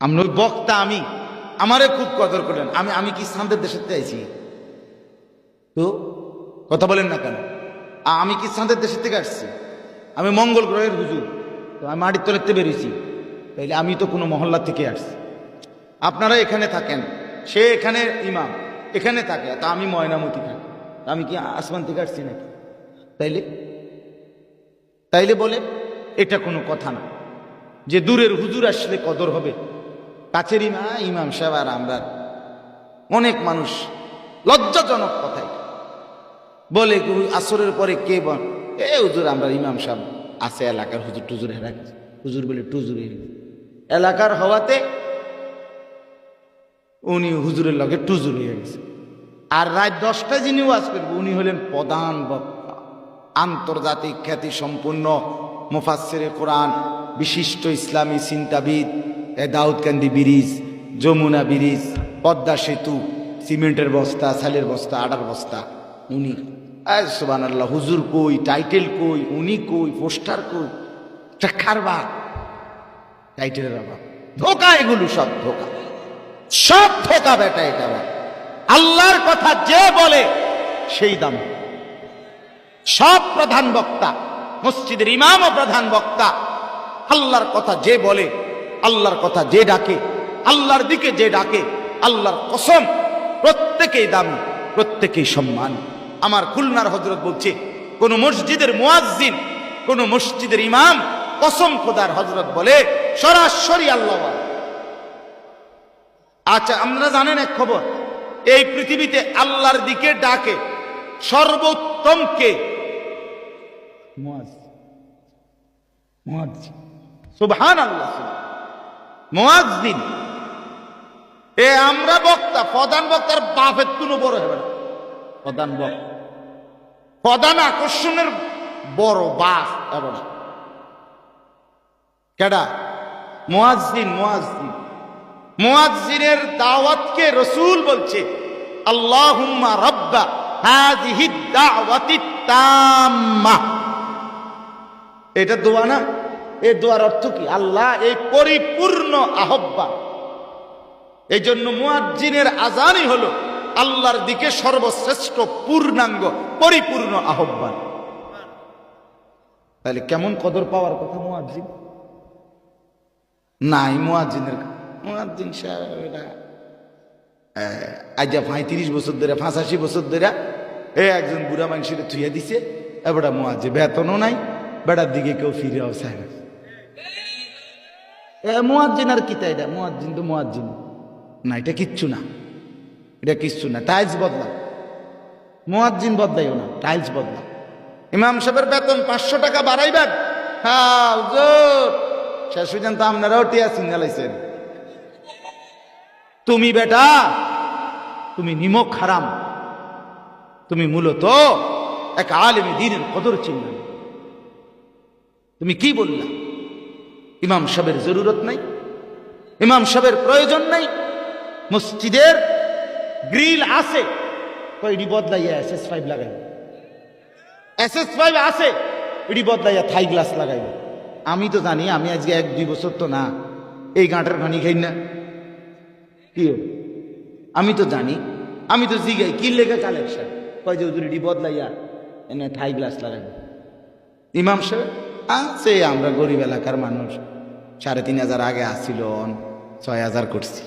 আমি ওই বক্তা, আমি আমারে খুব কদর করলেন। আমি কি ইসলামদের দেশের থেকে আইছি? তো কথা বলেন না কেন? আমি কি ইসলামদের দেশের থেকে আসছি? আমি মঙ্গল গ্রহের হুজুর, তো আমি মাটির তলেতে বেরিয়েছি, তাইলে আমি তো কোনো মহল্লা থেকে আসছি। আপনারা এখানে থাকেন, সে এখানে ইমাম এখানে থাকে, তা আমি ময়নামতি থাকি, আমি কি আসমান থেকে আসছি নাকি? তাইলে বলে এটা কোনো কথা না যে দূরের হুজুর আসলে কদর হবে, কাছের ইমাম সাহেব আর আমরা। অনেক মানুষ লজ্জাজনক কথাই বলে, আসরের পরে কে বল এ হুজুর আমরা ইমাম সাহেব আছে, এলাকার হুজুর টুজুর হেরা গেছে, হুজুর বলে টুজুর এলাকার হওয়াতে উনি হুজুরের লগে টুজুর হয়ে গেছে। আর রাত 10টায় যিনি ওয়াজ করবেন উনি হলেন প্রধান বক্তা, আন্তর্জাতিক খ্যাতি সম্পন্ন মুফাসসিরে কোরআন, বিশিষ্ট ইসলামী চিন্তাবিদ, দাউদকান্দি ব্রিজ, যমুনা ব্রিজ, পদ্মা সেতু, সিমেন্টের বস্তা, সালের বস্তা, আটার বস্তা উনি। সুবহানাল্লাহ, হুজুর কই, টাইটেল কই, উনি কই, পোস্টার কই, কারবা টাইটেলের অভাব, ধোকা, এগুলো সব ধোকা, সব ধোকা বেটা। এটা আল্লাহর কথা যে বলে সেই দাম। সব প্রধান বক্তা, মসজিদের ইমামও প্রধান বক্তা, আল্লাহর কথা যে বলে, আল্লাহর কথা যে ডাকে, আল্লাহর দিকে যে ডাকে, আল্লাহর কসম প্রত্যেকেই দামি, প্রত্যেকেই সম্মান। আমার খুলনার হযরত বলছে, কোন মসজিদের মুয়াজ্জিন, কোন মসজিদের ইমাম কসম খোদার হযরত বলে সরাসরি আল্লাহ বলে। আচ্ছা, আপনারা জানেন এক খবর, এই পৃথিবীতে আল্লাহর দিকে ডাকে সর্বোত্তম কে? মুয়াজ্জিন। সুবহানাল্লাহ, মুয়াজ্জিন। এ আমরা বক্তা, প্রধান বক্তার বাপের তুনো বড় হবে না। প্রধান বক্তা, প্রধান আকর্ষণের বড় বাস এবার কেডা? মুয়াজ্জিন। মুয়াজ্জিনের দাওয়াতকে রাসূল বলছে আল্লাহুম্মা রাব্বা হাযিহি দাওয়াতি তাম্মা। এটা দোয়া না? এই দোয়ার অর্থ কি? আল্লাহ এই পরিপূর্ণ আহ্বান। এই জন্য মুয়াজ্জিনের আযানই হলো আল্লাহর দিকে সর্বশ্রেষ্ঠ পূর্ণাঙ্গ পরিপূর্ণ আহ্বান। তাহলে কেমন কদর পাওয়ার কথা মুয়াজ্জিন? নাই মুয়াজ্জিন সাহেব আজ 35 বছর ধরে, 85 বছর ধরে একজন বুড়া মানুষের থুইয়া দিছে, এবার মুয়াজ্জিন, বেতনও নাই, বেড়ার দিকে কেউ ফিরেও চায় না। মুয়াজ্জিন আর কি? তাই মুয়াজ্জিন তো মুয়াজ্জিন না, এটা কিচ্ছু না, এটা কিচ্ছু না। টাইলস বদলা, মুয়াজ্জিন বদলাইও না, টাইলস বদলা। ইমাম সাহেবের বেতন 500 টাকা বাড়াইবেন, হ্যাঁ হুজুর, শেষ পর্যন্ত আপনারাও টিয়া সিঙ্গালাইছেন। তুমি বেটা, তুমি নিমক হারাম, তুমি মূলত এক আলেমে দ্বীনের কদর চিনবে। তুমি কি বললা? ইমাম সাহেবের জরুরত নাই, ইমাম সাহেবের প্রয়োজন নাই, মসজিদের গ্রিল আছে, কয়টি বদলাইয়া SS5 লাগাইবে, SS5 আছে, এটি বদলাইয়া থাই গ্লাস লাগাইবে। আমি তো জানি, আমি আজকে 1-2 বছর তো না এই গাঁটার পানি খাই না, কি আমি তো জানি, আমি তো জিগাই কি লেগে কালেকশন, কয় যে এটি বদলাইয়া এনে থাই গ্লাস লাগাইবে। ইমাম সাহেব আছে, আমরা গরিব এলাকার মানুষ, 3500 আগে আসছিল, 6000 করছি।